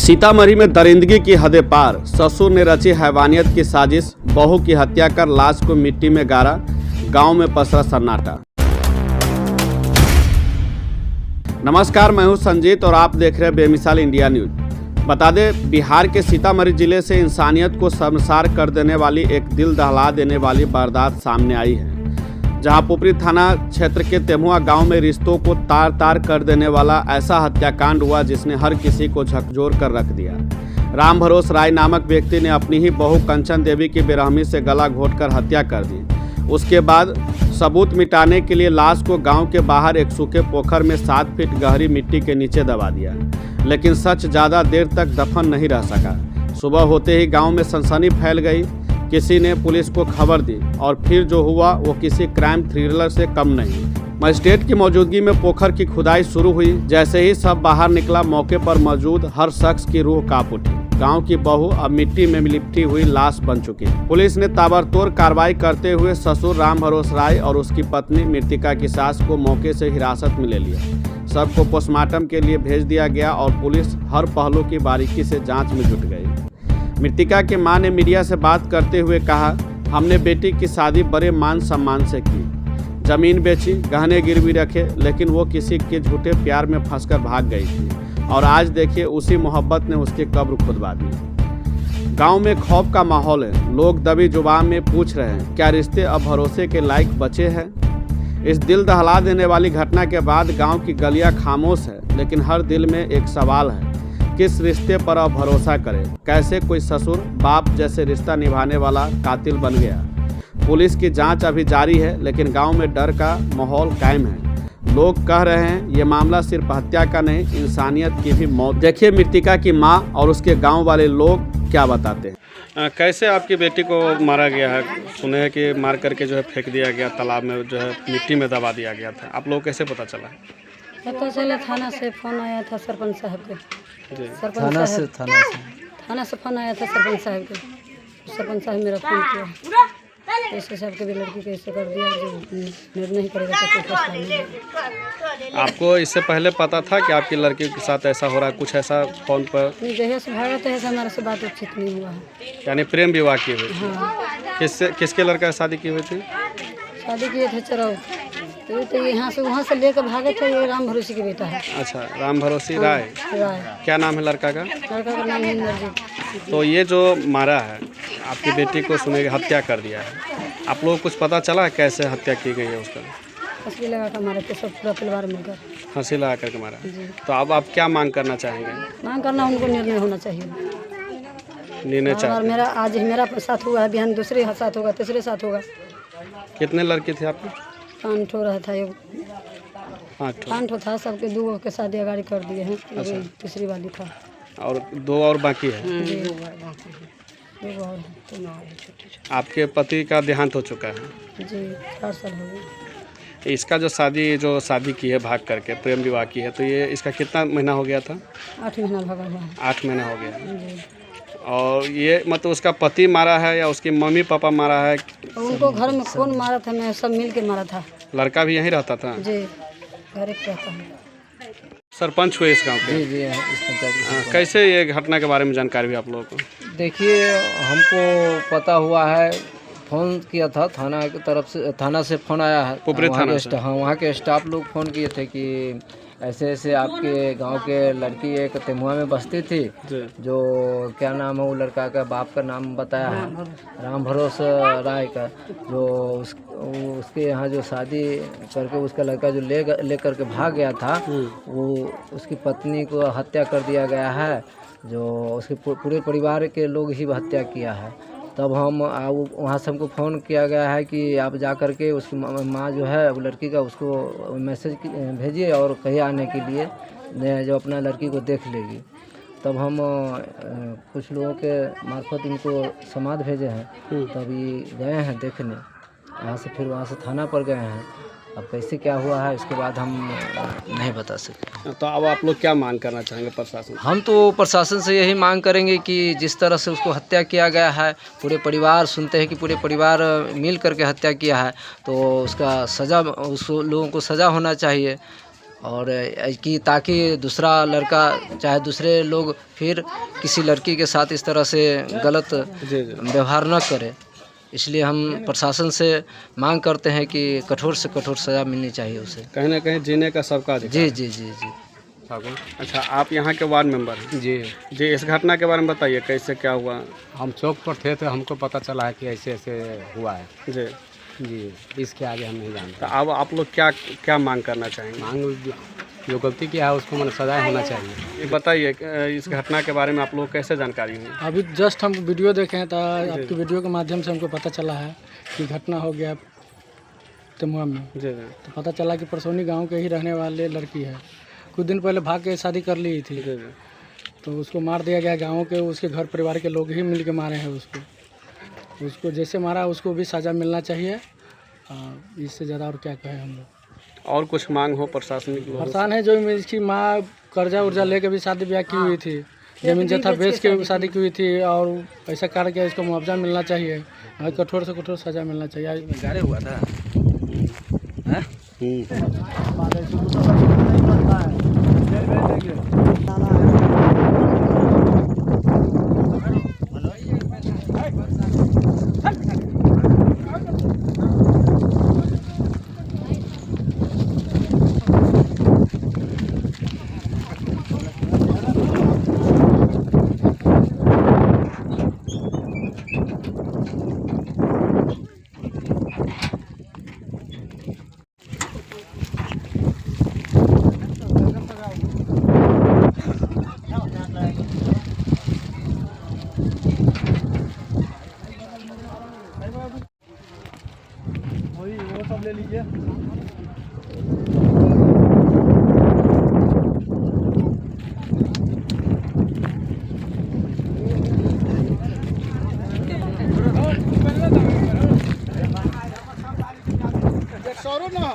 सीतामढ़ी में दरिंदगी की हदें पार, ससुर ने रची हैवानियत की साजिश, बहू की हत्या कर लाश को मिट्टी में गाड़ा, गांव में पसरा सन्नाटा। नमस्कार, मैं हूं संजीत और आप देख रहे हैं बेमिसाल इंडिया न्यूज। बता दें, बिहार के सीतामढ़ी जिले से इंसानियत को शर्मसार कर देने वाली एक दिल दहला देने वाली वारदात सामने आई है, जहां पुपरी थाना क्षेत्र के तेमुआ गांव में रिश्तों को तार तार कर देने वाला ऐसा हत्याकांड हुआ जिसने हर किसी को झकझोर कर रख दिया। राम भरोस राय नामक व्यक्ति ने अपनी ही बहू कंचन देवी की बेरहमी से गला घोंटकर हत्या कर दी। उसके बाद सबूत मिटाने के लिए लाश को गांव के बाहर एक सूखे पोखर में 7 फीट गहरी मिट्टी के नीचे दबा दिया, लेकिन सच ज़्यादा देर तक दफन नहीं रह सका। सुबह होते ही गाँव में सनसनी फैल गई। किसी ने पुलिस को खबर दी और फिर जो हुआ वो किसी क्राइम थ्रिलर से कम नहीं। मजिस्ट्रेट की मौजूदगी में पोखर की खुदाई शुरू हुई। जैसे ही सब बाहर निकला, मौके पर मौजूद हर शख्स की रूह कांप उठी। गांव की बहू अब मिट्टी में लिपटी हुई लाश बन चुकी। पुलिस ने ताबड़तोड़ कार्रवाई करते हुए ससुर राम भरोस राय और उसकी पत्नी मृतिका की सास को मौके से हिरासत में ले लिया। सबको पोस्टमार्टम के लिए भेज दिया गया और पुलिस हर पहलू की बारीकी से जाँच में जुट गई। मृतिका के मां ने मीडिया से बात करते हुए कहा, हमने बेटी की शादी बड़े मान सम्मान से की, जमीन बेची, गहने गिरवी रखे, लेकिन वो किसी के झूठे प्यार में फंसकर भाग गई थी और आज देखिए उसी मोहब्बत ने उसकी कब्र खुदवा दी। गांव में खौफ का माहौल है। लोग दबी जुबान में पूछ रहे हैं, क्या रिश्ते अब भरोसे के लायक बचे हैं? इस दिल दहला देने वाली घटना के बाद गाँव की गलियाँ खामोश है, लेकिन हर दिल में एक सवाल है, किस रिश्ते पर अब भरोसा करें? कैसे कोई ससुर बाप जैसे रिश्ता निभाने वाला कातिल बन गया? पुलिस की जांच अभी जारी है, लेकिन गांव में डर का माहौल कायम है। लोग कह रहे हैं ये मामला सिर्फ हत्या का नहीं, इंसानियत की भी मौत। देखिए मृतिका की मां और उसके गांव वाले लोग क्या बताते हैं। कैसे आपकी बेटी को मारा गया है? सुने हैं कि मार करके जो है फेंक दिया गया तालाब में, जो है मिट्टी में दबा दिया गया था। आप लोग कैसे पता चला? पता चला थाना से फ़ोन आया था सरपंच साहब के। थाना से फ़ोन आया था सरपंच साहब के। सरपंच साहब मेरा फ़ोन किया, ऐसे साहब के भी लड़की को ऐसे कर दिया, जो निर्णय नहीं करेगा तो कोई फैसला नहीं। आपको इससे पहले पता था कि आपकी लड़की के साथ ऐसा हो रहा है? कुछ ऐसा फ़ोन पर जैसे से भागा तो ऐसा हमारे से बात उचित नहीं हुआ है। यानी प्रेम विवाह की हुई? हाँ। किसके लड़का शादी की हुई थी? शादी किए थे चराव, तो यहाँ से वहाँ से लेकर भागे थे। ये राम भरोसी के बेटा है। अच्छा, राम भरोसी राय। राय। क्या नाम है लड़का का? लड़का का नाम है इंद्रजीत। तो ये जो मारा है आपकी बेटी को, सुने हत्या कर दिया है, आप लोगों को कुछ पता चला कैसे हत्या की गई है उसका? हंसी लगा कर मारे थे सब, पूरा परिवार मिलकर हंसी लगा करके मारा। तो अब आप क्या मांग करना चाहेंगे? मांग करना, उनको निर्णय होना चाहिए। निर्णय और चाहिए। मेरा आज मेरा साथ हुआ है, बिहान दूसरे साथ होगा, तीसरे साथ होगा। कितने लड़के थे आपके? 5 ठो रहा था, 5 ठो था। सबके 2 के शादी अगाड़ी कर दिए हैं। अच्छा। तीसरी वाली था और 2 और बाकी है। जी। आपके पति का देहांत हो चुका है जी, 4 साल हो गए। इसका जो शादी की है भाग करके, प्रेम विवाह की है, तो ये इसका कितना महीना हो गया था? 8 महीना भागा हुआ है। 8 महीना हो गया। जी। और ये मतलब उसका पति मारा है या उसके मम्मी पापा मारा है? उनको घर में कौन मारा था? मैं सब मिल के मारा था। लड़का भी यहीं रहता था? जी, घर एक रहता है। सरपंच हुए इस गांव के? जी इस पंचायत। कैसे ये घटना के बारे में जानकारी हुई आप लोगों को? देखिए, हमको पता हुआ है, फ़ोन किया था थाना की तरफ से, थाना से फ़ोन आया है। पुपरी थाना से? हाँ, वहाँ के स्टाफ लोग फ़ोन किए थे कि ऐसे ऐसे आपके गांव के लड़की एक तेमुआ में बसती थी, जो क्या नाम है वो लड़का का, बाप का नाम बताया है, राम भरोस राय का, जो उसके यहाँ जो शादी करके उसका लड़का जो ले करके भाग गया था, वो उसकी पत्नी को हत्या कर दिया गया है। जो उसके पूरे परिवार के लोग ही हत्या किया है। तब हम वहाँ से हमको फ़ोन किया गया है कि आप जा कर के उसकी माँ जो है वो लड़की का, उसको मैसेज भेजिए और कहिए आने के लिए, जो अपना लड़की को देख लेगी। तब हम कुछ लोगों के मार्फत इनको समाद भेजे हैं, तभी गए हैं देखने। यहाँ से फिर वहाँ से थाना पर गए हैं। अब कैसे क्या हुआ है इसके बाद हम नहीं बता सकते। तो अब आप लोग क्या मांग करना चाहेंगे प्रशासन? हम तो प्रशासन से यही मांग करेंगे कि जिस तरह से उसको हत्या किया गया है, पूरे परिवार सुनते हैं कि पूरे परिवार मिल करके हत्या किया है, तो उसका सज़ा, उस लोगों को सज़ा होना चाहिए। और कि ताकि दूसरा लड़का चाहे दूसरे लोग फिर किसी लड़की के साथ इस तरह से गलत व्यवहार न करे। इसलिए हम प्रशासन से मांग करते हैं कि कठोर से कठोर सज़ा मिलनी चाहिए उसे। कहीं ना कहीं जीने का सबका अधिकार। जी जी जी जी। अच्छा, आप यहाँ के वार्ड मेंबर हैं? जी, इस घटना के बारे में बताइए, कैसे क्या हुआ? हम चौक पर थे तो हमको पता चला है कि ऐसे ऐसे हुआ है जी जी, इसके आगे हम नहीं जानते। तो अब आप लोग क्या क्या मांग करना चाहेंगे? मांग जो गलती किया है उसको मतलब सजा होना चाहिए। ये बताइए, इस घटना के बारे में आप लोग कैसे जानकारी हुई? अभी जस्ट हम वीडियो देखे हैं तो आपकी वीडियो के माध्यम से हमको पता चला है कि घटना हो गया तेमुआ में। जी तो पता चला कि परसौनी गांव के ही रहने वाले लड़की है, कुछ दिन पहले भाग के शादी कर ली थी। तो उसको मार दिया गया गाँव के, उसके घर परिवार के लोग ही मिल के मारे हैं उसको जैसे मारा उसको भी सज़ा मिलना चाहिए। इससे ज़्यादा और क्या कहें हम लोग। और कुछ मांग हो प्रशासनिक? परेशान है जो इसकी माँ कर्जा उर्जा लेके भी शादी ब्याह की हुई थी, जमीन जथा बेच के शादी की हुई थी और पैसा काट के इसको मुआवजा मिलना चाहिए और कठोर से कठोर सज़ा मिलना चाहिए। गाड़े हुआ था। वो सब ले लीजिए। ना